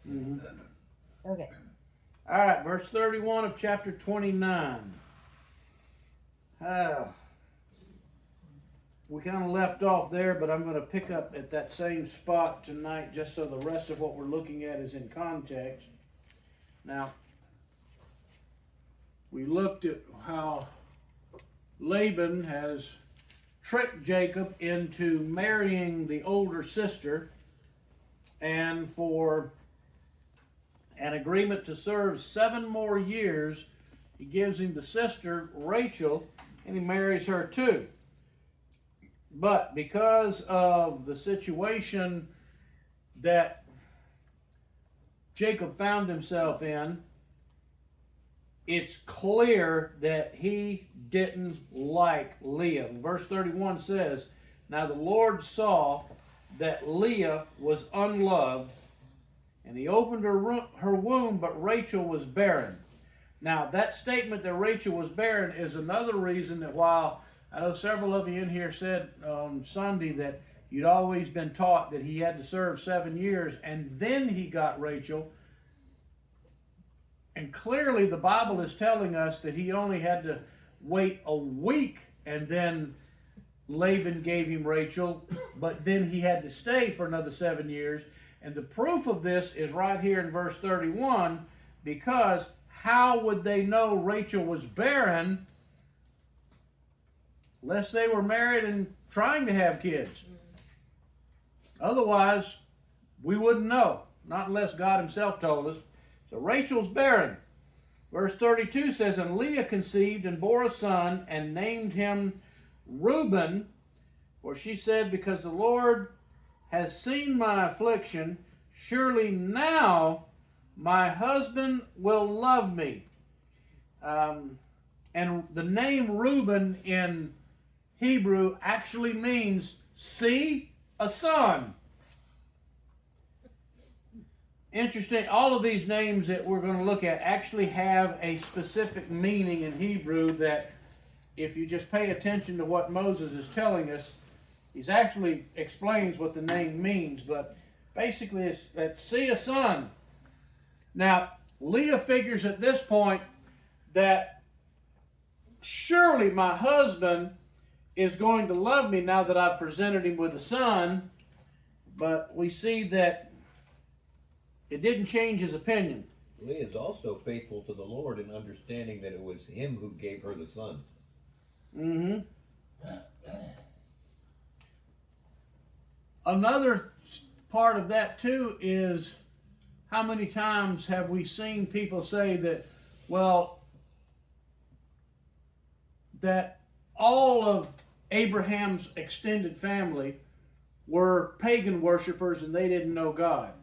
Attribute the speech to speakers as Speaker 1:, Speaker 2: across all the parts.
Speaker 1: Mm-hmm.
Speaker 2: Okay.
Speaker 1: All right, verse 31 of chapter 29. We kind of left off there, but I'm going to pick up at that same spot tonight just so the rest of what we're looking at is in context. Now, we looked at how Laban has tricked Jacob into marrying the older sister, and for an agreement to serve 7 more years, he gives him the sister Rachel, and he marries her too. But because of the situation that Jacob found himself in, it's clear that he didn't like Leah. Verse 31 says, "Now the Lord saw that Leah was unloved, and he opened her womb, but Rachel was barren." Now, that statement that Rachel was barren is another reason that while I know several of you in here said on Sunday that you'd always been taught that he had to serve 7 years and then he got Rachel. And clearly the Bible is telling us that he only had to wait a week and then Laban gave him Rachel, but then he had to stay for another 7 years. And the proof of this is right here in verse 31, because how would they know Rachel was barren unless they were married and trying to have kids? Otherwise, we wouldn't know, not unless God himself told us. So Rachel's barren. Verse 32 says, "And Leah conceived and bore a son and named him Reuben, for she said, because the Lord has seen my affliction, surely now my husband will love me." And the name Reuben in Hebrew actually means see a son. Interesting, all of these names that we're going to look at actually have a specific meaning in Hebrew that if you just pay attention to what Moses is telling us, he actually explains what the name means, but basically it's that see a son. Now, Leah figures at this point that surely my husband is going to love me now that I've presented him with a son, but we see that it didn't change his opinion.
Speaker 3: Leah is also faithful to the Lord in understanding that it was him who gave her the son.
Speaker 1: Mm-hmm. Another part of that too is how many times have we seen people say that, well, that all of Abraham's extended family were pagan worshipers and they didn't know God.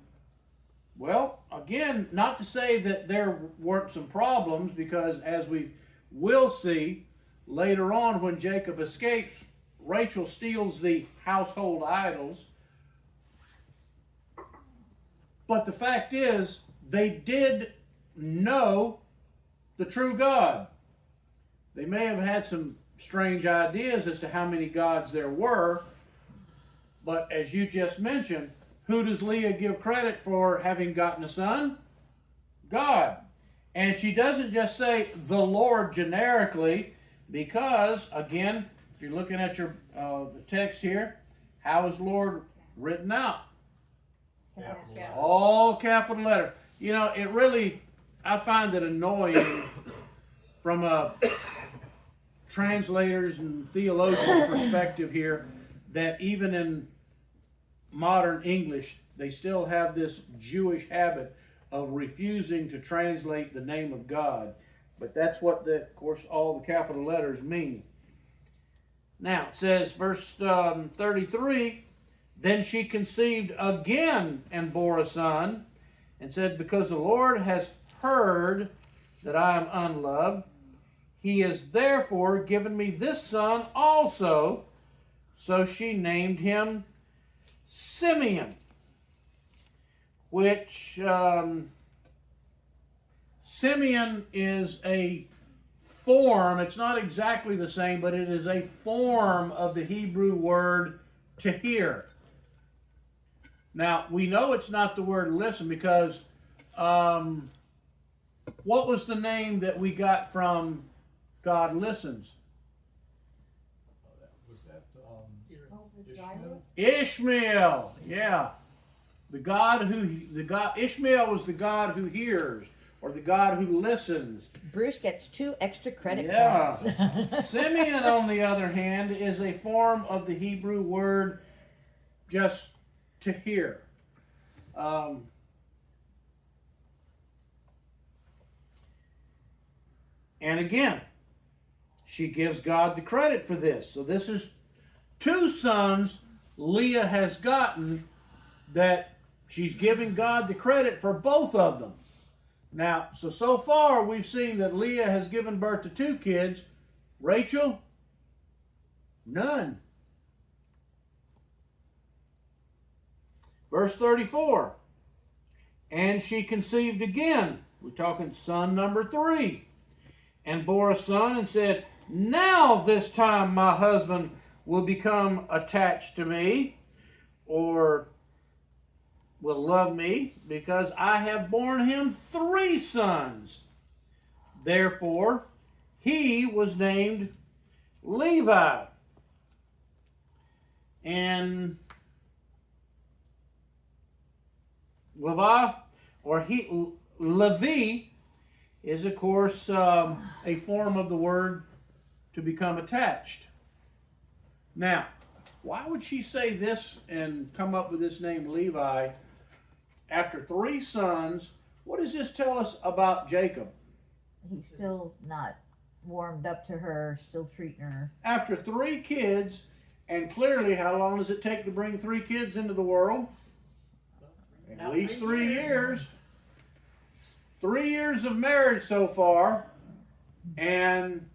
Speaker 1: Well, again, not to say that there weren't some problems, because as we will see later on when Jacob escapes, Rachel steals the household idols. But the fact is, they did know the true God. They may have had some strange ideas as to how many gods there were, but as you just mentioned, who does Leah give credit for having gotten a son? God. And she doesn't just say the Lord generically, because, again, if you're looking at your the text here, how is Lord written out?
Speaker 2: Yeah.
Speaker 1: All capital letter. You know, it really, I find it annoying from a translators and theologians perspective here that even in modern English, they still have this Jewish habit of refusing to translate the name of God. But that's what, of course, all the capital letters mean. Now, it says, verse 33, "Then she conceived again and bore a son, and said, because the Lord has heard that I am unloved, he has therefore given me this son also." So she named him Simeon, which Simeon is a form. It's not exactly the same, but it is a form of the Hebrew word to hear. Now, we know it's not the word listen, because What was the name that we got from God Listens?
Speaker 4: Was that, Ishmael?
Speaker 1: Ishmael, yeah. Ishmael was the God who hears, or the God who listens.
Speaker 2: Bruce gets 2 extra credit
Speaker 1: Yeah.
Speaker 2: points.
Speaker 1: Simeon, on the other hand, is a form of the Hebrew word just to hear. And again, she gives God the credit for this. So this is 2 sons Leah has gotten that she's giving God the credit for both of them. Now, so far we've seen that Leah has given birth to 2 kids. Rachel, none. Verse 34. And she conceived again. We're talking son number 3. And bore a son and said, now this time my husband will become attached to me, or will love me, because I have borne him 3 sons. Therefore, he was named Levi. And Levi, or Levi, is of course a form of the word to become attached. Now, why would she say this and come up with this name Levi after 3 sons? What does this tell us about Jacob?
Speaker 2: He's still not warmed up to her, still treating her.
Speaker 1: After 3 kids, and clearly how long does it take to bring 3 kids into the world? At least 3 years. 3 years of marriage so far, and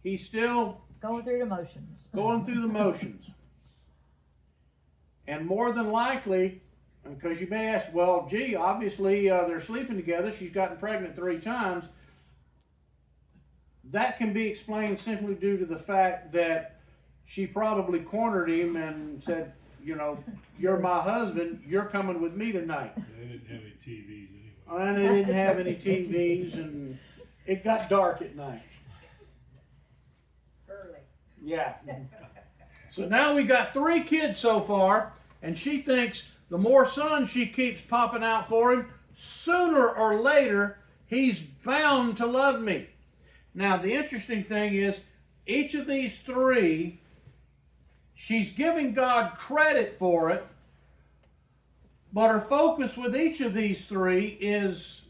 Speaker 1: he's still
Speaker 2: Going through the motions.
Speaker 1: going through the motions. And more than likely, because you may ask, well, gee, obviously they're sleeping together. She's gotten pregnant 3 times. That can be explained simply due to the fact that she probably cornered him and said, you know, you're my husband, you're coming with me tonight.
Speaker 4: They didn't have any TVs anyway.
Speaker 1: And they didn't have any TVs, and it got dark at night.
Speaker 5: Early.
Speaker 1: Yeah. So now we got 3 kids so far, and she thinks the more sons she keeps popping out for him, sooner or later he's bound to love me. Now the interesting thing is, each of these 3, she's giving God credit for it, but her focus with each of these 3 is,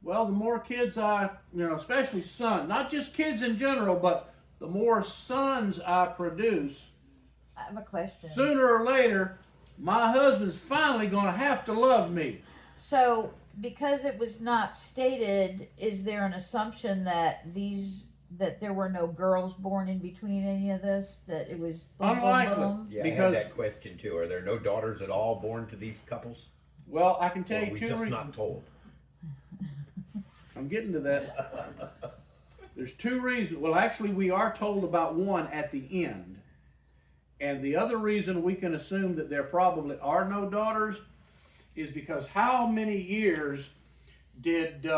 Speaker 1: well, the more kids especially sons, not just kids in general, but the more sons I produce,
Speaker 2: I have a question.
Speaker 1: sooner or later, my husband's finally going to have to love me.
Speaker 2: So, because it was not stated, is there an assumption that there were no girls born in between any of this? That it was boom,
Speaker 1: Unlikely.
Speaker 2: boom, boom?
Speaker 3: Yeah,
Speaker 1: Because-
Speaker 3: I had that question too. Are there no daughters at all born to these couples?
Speaker 1: Well, I can tell
Speaker 3: Or
Speaker 1: you
Speaker 3: we
Speaker 1: 2
Speaker 3: just
Speaker 1: reasons.
Speaker 3: not told?
Speaker 1: I'm getting to that. There's 2 reasons. Well, actually, we are told about one at the end. And the other reason we can assume that there probably are no daughters is because how many years did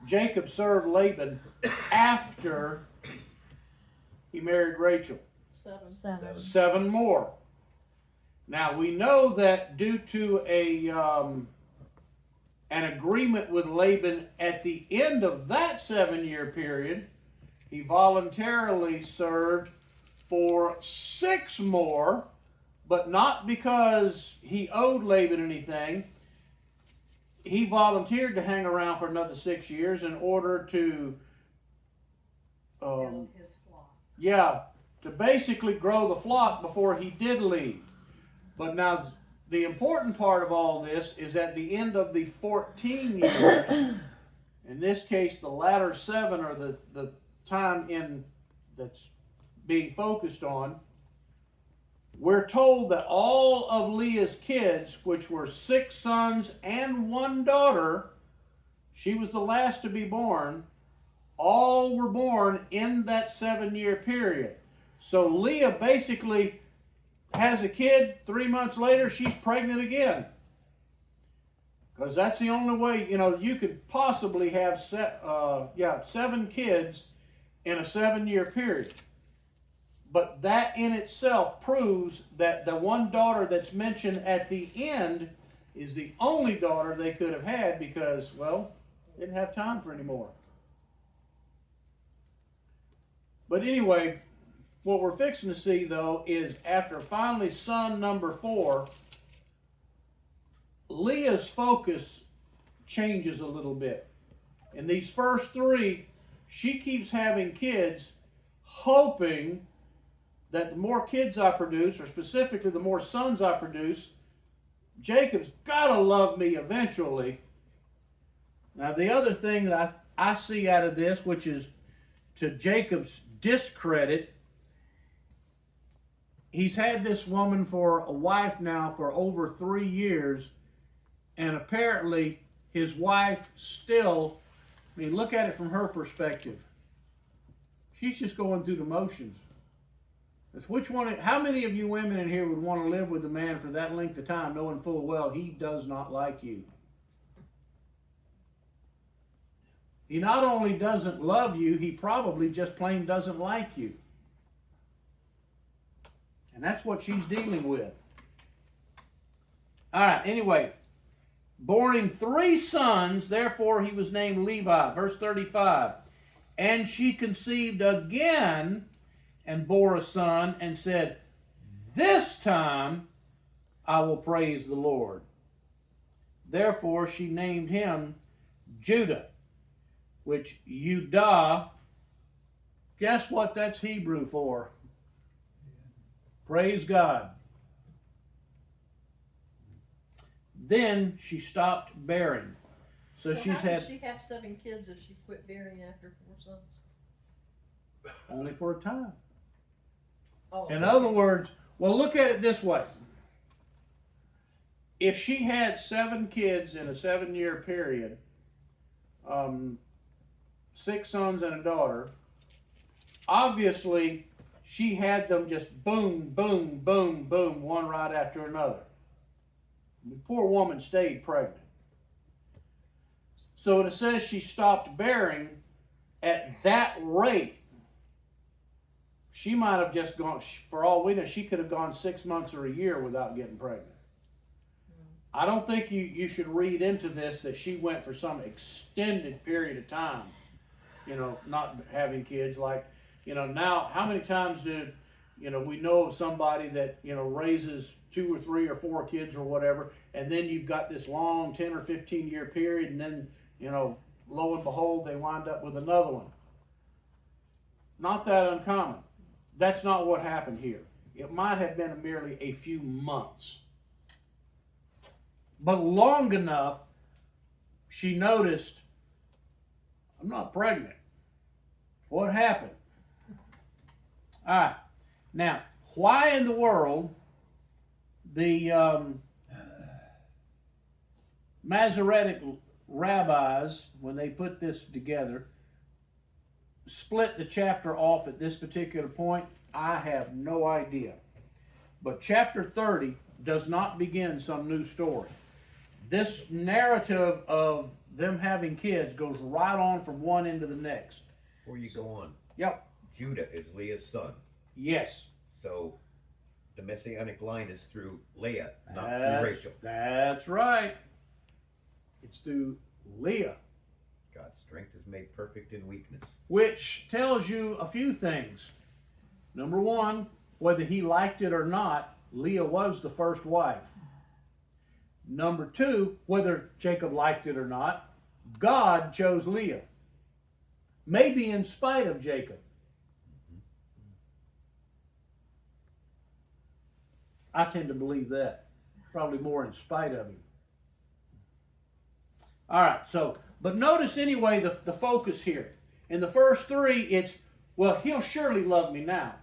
Speaker 1: Jacob serve Laban after he married Rachel?
Speaker 5: 7.
Speaker 1: 7 more. Now we know that due to an agreement with Laban at the end of that 7-year period, he voluntarily served for 6 more, but not because he owed Laban anything. He volunteered to hang around for another 6 years in order to,
Speaker 5: Build his flock.
Speaker 1: to basically grow the flock before he did leave. But now, the important part of all this is at the end of the 14 years, in this case, the latter 7 are the time that's being focused on. We're told that all of Leah's kids, which were 6 sons and 1 daughter, she was the last to be born, all were born in that 7-year period. So Leah basically has a kid, 3 months later, she's pregnant again. Because that's the only way, you could possibly have 7 kids in a 7-year period. But that in itself proves that the one daughter that's mentioned at the end is the only daughter they could have had because, well, they didn't have time for any more. But anyway, what we're fixing to see, though, is after finally son number 4, Leah's focus changes a little bit. In these first 3, she keeps having kids, hoping that the more kids I produce, or specifically the more sons I produce, Jacob's got to love me eventually. Now, the other thing that I see out of this, which is to Jacob's discredit, he's had this woman for a wife now for over 3 years, and apparently his wife still, look at it from her perspective. She's just going through the motions. How many of you women in here would want to live with a man for that length of time knowing full well he does not like you? He not only doesn't love you, he probably just plain doesn't like you. And that's what she's dealing with. All right, anyway. Born him 3 sons, therefore he was named Levi. Verse 35. And she conceived again and bore a son and said, this time I will praise the Lord. Therefore she named him Judah, which Judah, guess what that's Hebrew for? Praise God. Then she stopped bearing. So she's
Speaker 5: how
Speaker 1: had
Speaker 5: did she have 7 kids if she quit bearing after 4 sons?
Speaker 1: only for a time.
Speaker 5: Oh,
Speaker 1: In other words, well, look at it this way. If she had 7 kids in a 7-year period, 6 sons and a daughter, obviously she had them just boom, boom, boom, boom, one right after another. The poor woman stayed pregnant. So it says she stopped bearing at that rate. She might have just gone, for all we know, she could have gone 6 months or a year without getting pregnant. I don't think you should read into this that she went for some extended period of time, not having kids. Like, now, how many times do, we know of somebody that, raises 2 or 3 or 4 kids or whatever, and then you've got this long 10 or 15 year period, and then, lo and behold, they wind up with another one. Not that uncommon. That's not what happened here. It might have been merely a few months. But long enough, she noticed, I'm not pregnant. What happened? All right. Now, why in the world the Masoretic rabbis, when they put this together, split the chapter off at this particular point, I have no idea. But chapter 30 does not begin some new story. This narrative of them having kids goes right on from one end to the next.
Speaker 3: Before you go on,
Speaker 1: Yep.
Speaker 3: Judah is Leah's son.
Speaker 1: Yes.
Speaker 3: So the messianic line is through Leah, not through Rachel.
Speaker 1: That's right. It's through Leah.
Speaker 3: God's strength is made perfect in weakness.
Speaker 1: Which tells you a few things. Number one, whether he liked it or not, Leah was the first wife. Number two, whether Jacob liked it or not, God chose Leah. Maybe in spite of Jacob. I tend to believe that. Probably more in spite of him. All right, but notice anyway the focus here. In the first 3, it's, well, he'll surely love me now.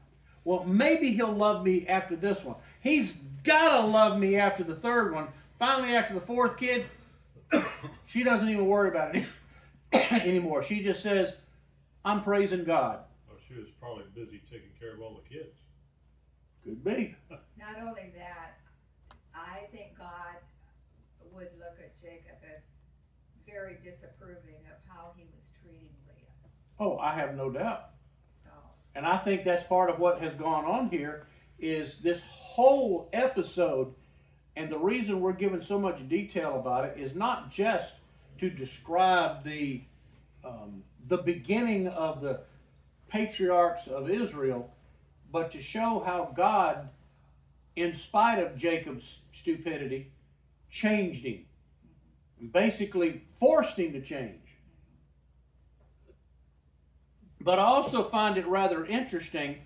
Speaker 1: Well, maybe he'll love me after this one. He's got to love me after the 3rd one. Finally, after the 4th kid, she doesn't even worry about it anymore. She just says, I'm praising God.
Speaker 4: Well, she was probably busy taking care of all the kids.
Speaker 1: Could be.
Speaker 6: Not only that, I think God would look at Jacob as very disapproving of how he was treating Leah.
Speaker 1: Oh, I have no doubt.
Speaker 6: So,
Speaker 1: And I think that's part of what has gone on here is this whole episode, and the reason we're giving so much detail about it is not just to describe the beginning of the patriarchs of Israel, but to show how God, in spite of Jacob's stupidity, changed him. Basically forced him to change. But I also find it rather interesting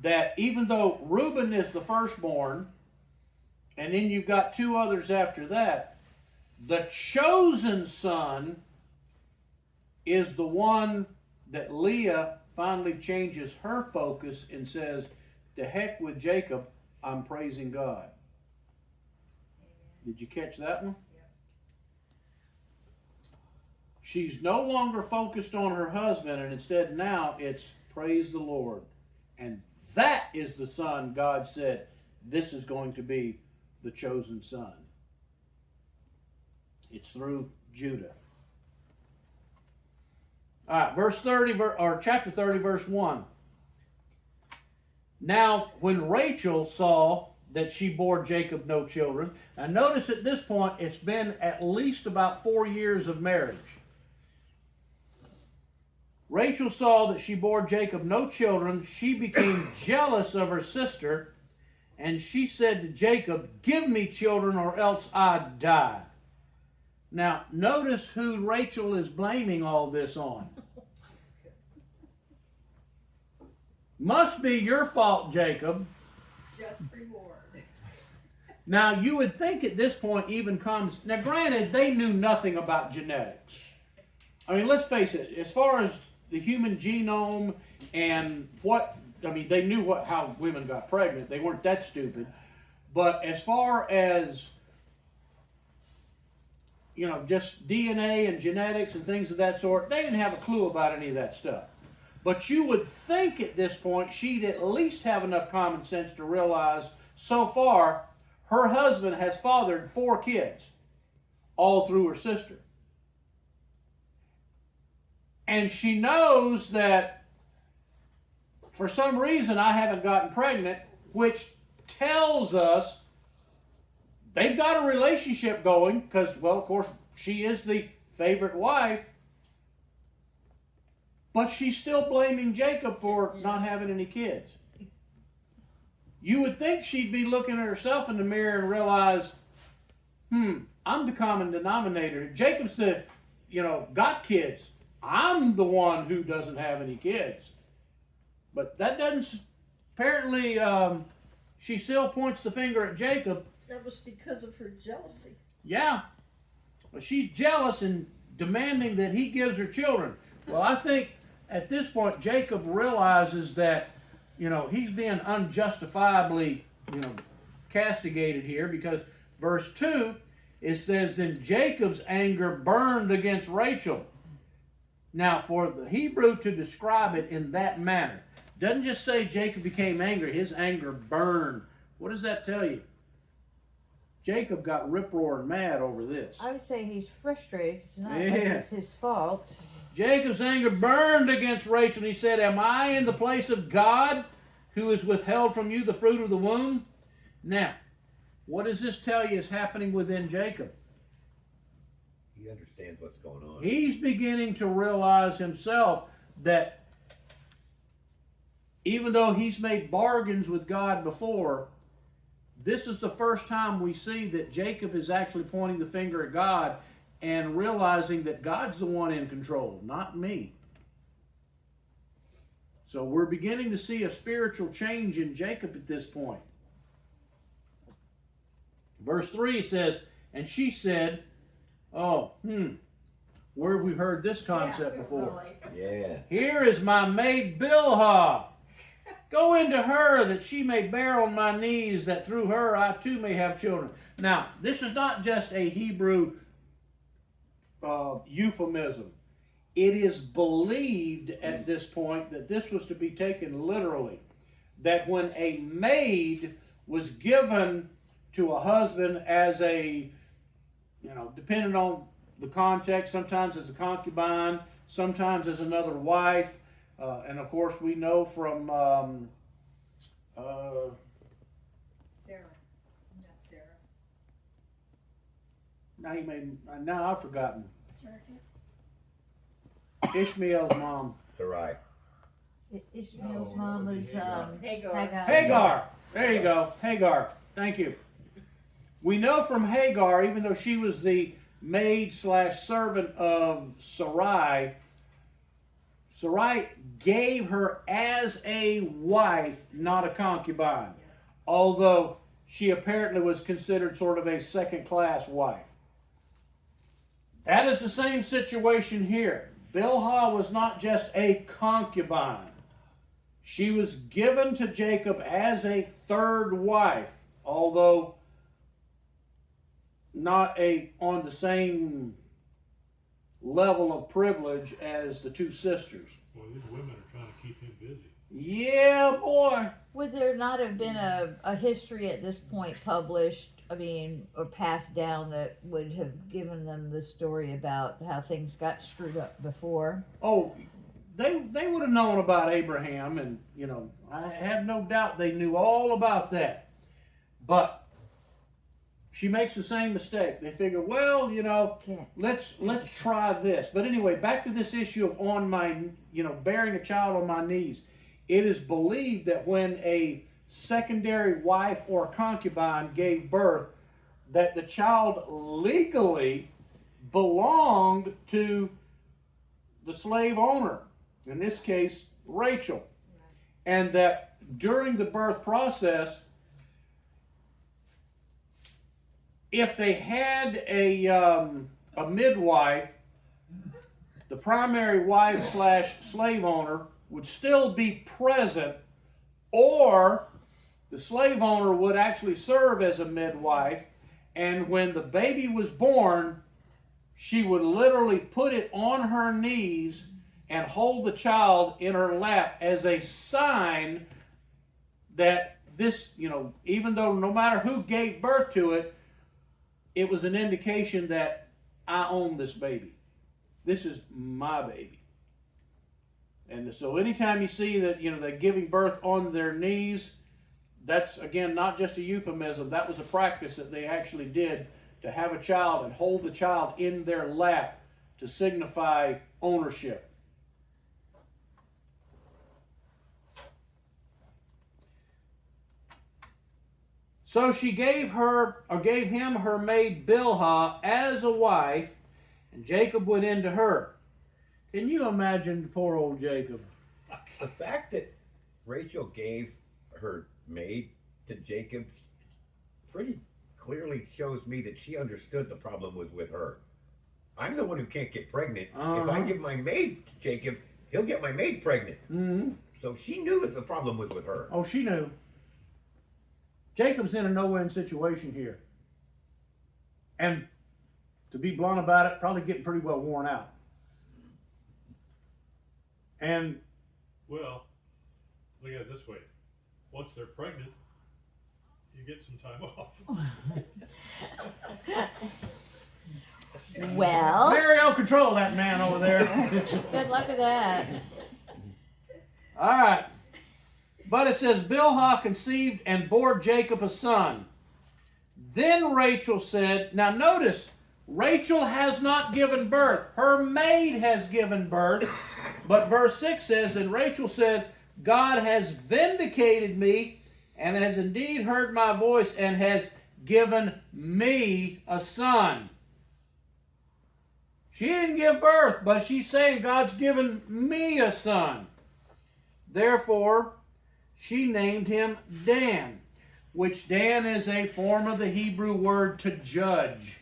Speaker 1: that even though Reuben is the firstborn, and then you've got two others after that, the chosen son is the one that Leah finally changes her focus and says, to heck with Jacob, I'm praising God. Did you catch that one?
Speaker 6: yeah.
Speaker 1: She's no longer focused on her husband, and instead now it's praise the Lord. And that is the son God said, this is going to be the chosen son. It's through Judah. All right, verse 30, or chapter 30, verse 1. Now, when Rachel saw that she bore Jacob no children, now notice at this point it's been at least about 4 years of marriage. Rachel saw that she bore Jacob no children. She became jealous of her sister, and she said to Jacob, give me children or else I die. Now, notice who Rachel is blaming all this on. Must be your fault, Jacob.
Speaker 6: Just reward.
Speaker 1: Now, you would think at this point even comes... Now, granted, they knew nothing about genetics. I mean, let's face it. As far as the human genome and what... I mean, they knew how women got pregnant. They weren't that stupid. But as far as, just DNA and genetics and things of that sort, they didn't have a clue about any of that stuff. But you would think at this point she'd at least have enough common sense to realize so far her husband has fathered 4 kids, all through her sister. And she knows that for some reason I haven't gotten pregnant, which tells us they've got a relationship going because, well, of course, she is the favorite wife. But she's still blaming Jacob for not having any kids. You would think she'd be looking at herself in the mirror and realize, I'm the common denominator. Jacob's got kids. I'm the one who doesn't have any kids. But that doesn't, apparently, she still points the finger at Jacob.
Speaker 5: That was because of her jealousy.
Speaker 1: Yeah. But she's jealous and demanding that he gives her children. Well, I think at this point, Jacob realizes that, he's being unjustifiably, castigated here because verse 2, it says, then Jacob's anger burned against Rachel. Now, for the Hebrew to describe it in that manner, doesn't just say Jacob became angry, his anger burned. What does that tell you? Jacob got rip-roaring mad over this.
Speaker 2: I would say he's frustrated. It's not like
Speaker 1: Yeah.
Speaker 2: it's his fault.
Speaker 1: Jacob's anger burned against Rachel. He said, am I in the place of God who has withheld from you the fruit of the womb? Now, what does this tell you is happening within Jacob?
Speaker 3: He understands what's going on.
Speaker 1: He's beginning to realize himself that even though he's made bargains with God before, this is the first time we see that Jacob is actually pointing the finger at God and realizing that God's the one in control, not me. So we're beginning to see a spiritual change in Jacob at this point. Verse 3 says, and she said, where have we heard this concept before?
Speaker 6: Really.
Speaker 3: Yeah.
Speaker 1: Here is my maid Bilhah. Go into her that she may bear on my knees, that through her I too may have children. Now, this is not just a Hebrew euphemism. It is believed at this point that this was to be taken literally. That when a maid was given to a husband as a you know, depending on the context, sometimes as a concubine, sometimes as another wife. And of course, we know from
Speaker 6: Sarah, not Sarah.
Speaker 1: now I've forgotten
Speaker 6: Sarah.
Speaker 1: Ishmael's mom,
Speaker 3: Sarai.
Speaker 2: Ishmael's
Speaker 4: No,
Speaker 2: mom
Speaker 4: it would
Speaker 2: was
Speaker 4: be Hagar.
Speaker 6: Hagar.
Speaker 2: Hagar.
Speaker 1: Hagar. There you go, Hagar. Thank you. We know from Hagar, even though she was the maid / servant of Sarai, Sarai gave her as a wife, not a concubine, although she apparently was considered sort of a second-class wife. That is the same situation here. Bilhah was not just a concubine. She was given to Jacob as a third wife, although not on the same level of privilege as the two sisters.
Speaker 4: Boy, these women are trying to keep him busy.
Speaker 1: Yeah, boy.
Speaker 2: Would there not have been a history at this point published, or passed down that would have given them the story about how things got screwed up before?
Speaker 1: Oh, they would have known about Abraham, and I have no doubt they knew all about that. But she makes the same mistake. They figure, well,
Speaker 2: Okay.
Speaker 1: let's try this. But anyway, back to this issue of bearing a child on my knees. It is believed that when a secondary wife or concubine gave birth, that the child legally belonged to the slave owner, in this case, Rachel. And that during the birth process, if they had a midwife, the primary wife / slave owner would still be present, or the slave owner would actually serve as a midwife, and when the baby was born, she would literally put it on her knees and hold the child in her lap as a sign that this, even though no matter who gave birth to it, it was an indication that I own this baby. This is my baby. And so anytime you see that, they're giving birth on their knees, that's, again, not just a euphemism. That was a practice that they actually did to have a child and hold the child in their lap to signify ownership. So she gave him her maid Bilhah as a wife, and Jacob went into her. Can you imagine poor old Jacob?
Speaker 3: The fact that Rachel gave her maid to Jacob pretty clearly shows me that she understood the problem was with her. I'm the one who can't get pregnant. If I give my maid to Jacob, he'll get my maid pregnant.
Speaker 1: Mm-hmm.
Speaker 3: So she knew that the problem was with her.
Speaker 1: Oh, she knew. Jacob's in a no-win situation here. And to be blunt about it, probably getting pretty well worn out. And
Speaker 4: Well, look at it this way. Once they're pregnant, you get some time off.
Speaker 2: Well,
Speaker 1: Mario, control that man over there.
Speaker 2: good luck with that.
Speaker 1: All right. But it says, Bilhah conceived and bore Jacob a son. Then Rachel said, now notice, Rachel has not given birth. Her maid has given birth. But verse 6 says, and Rachel said, God has vindicated me and has indeed heard my voice and has given me a son. She didn't give birth, but she's saying God's given me a son. Therefore, she named him Dan, which Dan is a form of the Hebrew word to judge.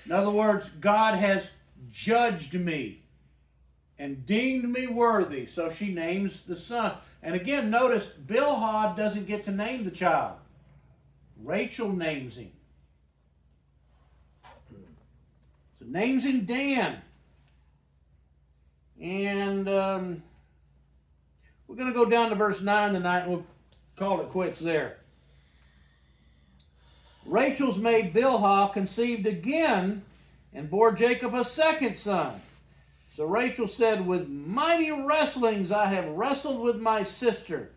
Speaker 1: In other words, God has judged me and deemed me worthy. So she names the son. And again, notice, Bilhah doesn't get to name the child. Rachel names him. So names him Dan. And we're going to go down to verse 9 tonight and we'll call it quits there. Rachel's maid Bilhah conceived again and bore Jacob a second son. So Rachel said, with mighty wrestlings I have wrestled with my sister,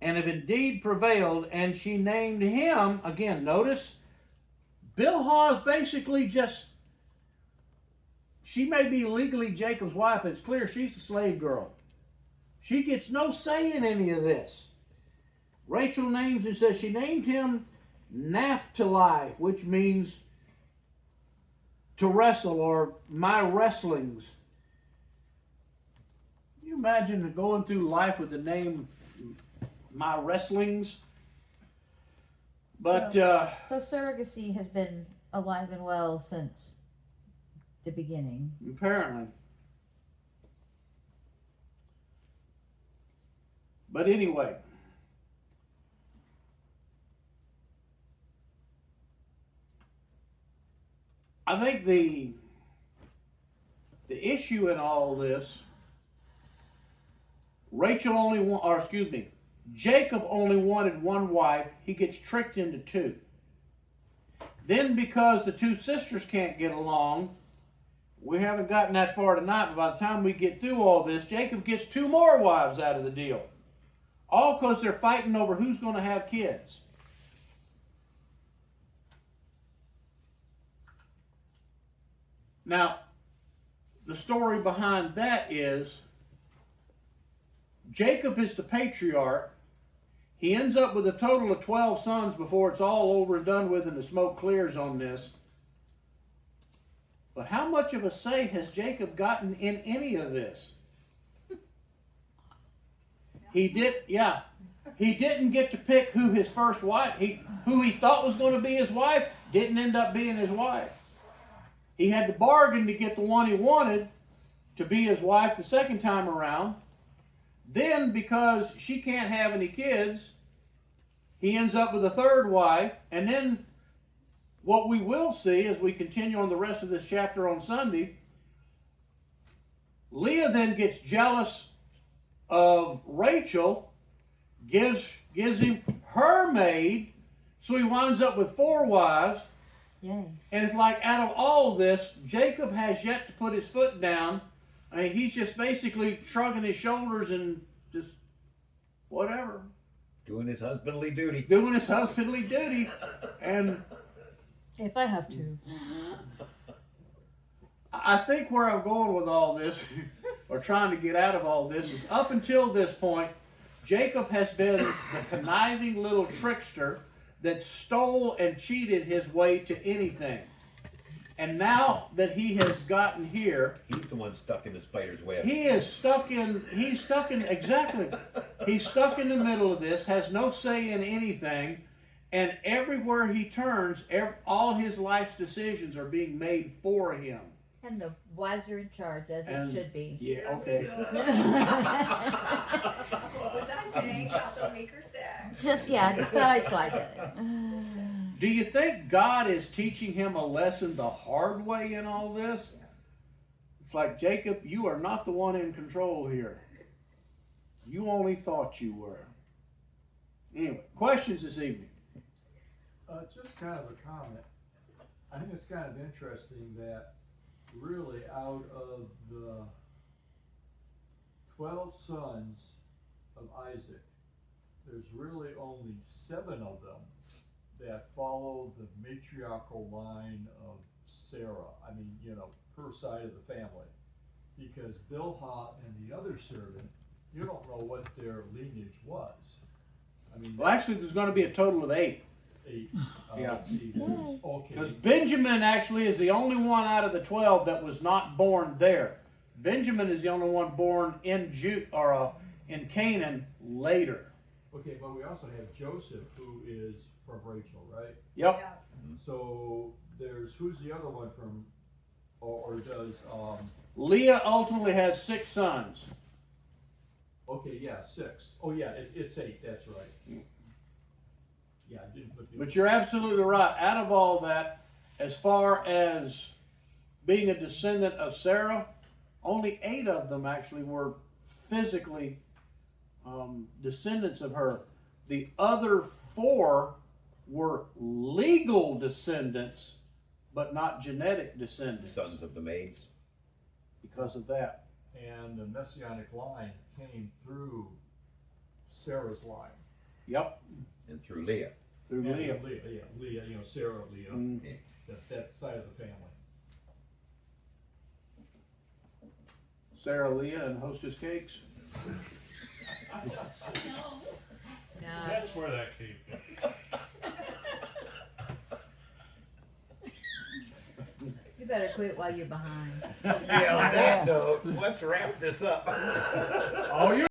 Speaker 1: and have indeed prevailed. And she named him, again, notice, Bilhah is basically just, she may be legally Jacob's wife, but it's clear she's a slave girl. She gets no say in any of this. Rachel names, it says she named him Naphtali, which means to wrestle, or my wrestlings. Can you imagine going through life with the name my wrestlings? But
Speaker 2: So surrogacy has been alive and well since the beginning.
Speaker 1: apparently. But anyway, I think the issue in all this, Jacob only wanted one wife. He gets tricked into two. Then, because the two sisters can't get along, we haven't gotten that far tonight, but by the time we get through all this, Jacob gets two more wives out of the deal. All because they're fighting over who's going to have kids. Now, the story behind that is Jacob is the patriarch. He ends up with a total of 12 sons before it's all over and done with and the smoke clears on this. But how much of a say has Jacob gotten in any of this? He didn't get to pick who his first wife, who he thought was going to be his wife, didn't end up being his wife. He had to bargain to get the one he wanted to be his wife the second time around. Then, because she can't have any kids, he ends up with a third wife. And then what we will see as we continue on the rest of this chapter on Sunday, Leah then gets jealous of Rachel, gives him her maid, so he winds up with 4 wives.
Speaker 2: Yay.
Speaker 1: And it's like, out of all of this, Jacob has yet to put his foot down. I mean, he's just basically shrugging his shoulders and just whatever.
Speaker 3: Doing his husbandly duty.
Speaker 1: Doing his husbandly duty. And
Speaker 2: If I have to.
Speaker 1: I think where I'm going with all this, or trying to get out of all this, is up until this point, Jacob has been the conniving little trickster that stole and cheated his way to anything. And now that he has gotten here,
Speaker 3: He's the one stuck in the spider's web.
Speaker 1: he's stuck in the middle of this, has no say in anything, and everywhere he turns, all his life's decisions are being made for him.
Speaker 2: And the wives are in charge, as
Speaker 1: And-
Speaker 2: it should be.
Speaker 1: Yeah, okay.
Speaker 6: What was I saying about the weaker sex?
Speaker 2: Just thought I'd slide that in.
Speaker 1: Do you think God is teaching him a lesson the hard way in all this? It's like, Jacob, you are not the one in control here. You only thought you were. Anyway, questions this evening?
Speaker 7: Just kind of a comment. I think it's kind of interesting that really out of the 12 sons of Isaac, there's really only 7 of them that follow the matriarchal line of Sarah. I mean, her side of the family. Because Bilhah and the other servant, you don't know what their lineage was. I mean,
Speaker 1: Well, actually, there's going to be a total of 8.
Speaker 7: 8.
Speaker 1: Yeah.
Speaker 7: Let's see, okay.
Speaker 1: Because Benjamin actually is the only one out of the 12 that was not born there. Benjamin is the only one born in in Canaan later.
Speaker 7: Okay, but we also have Joseph, who is from Rachel, right?
Speaker 1: Yep.
Speaker 6: Yeah.
Speaker 7: So who's the other one from, or does,
Speaker 1: Leah ultimately has 6 sons.
Speaker 7: okay, yeah, 6. Oh yeah, it's 8, that's right. Yeah, I didn't put the.
Speaker 1: But you're absolutely right. Out of all that, as far as being a descendant of Sarah, only 8 of them actually were physically descendants of her. The other 4 were legal descendants, but not genetic descendants
Speaker 3: Sons of the maids.
Speaker 1: because of that.
Speaker 7: And the Messianic line came through Sarah's line.
Speaker 1: Yep,
Speaker 3: And through Leah.
Speaker 1: through
Speaker 7: And
Speaker 1: Leah.
Speaker 7: Leah, Sarah, Leah,
Speaker 1: Mm.
Speaker 7: that side of the family.
Speaker 1: Sarah, Leah, and Hostess Cakes.
Speaker 2: Now,
Speaker 4: That's where that came from.
Speaker 2: you better quit while you're behind.
Speaker 3: Yeah, on that note, let's wrap this up.
Speaker 1: Oh, you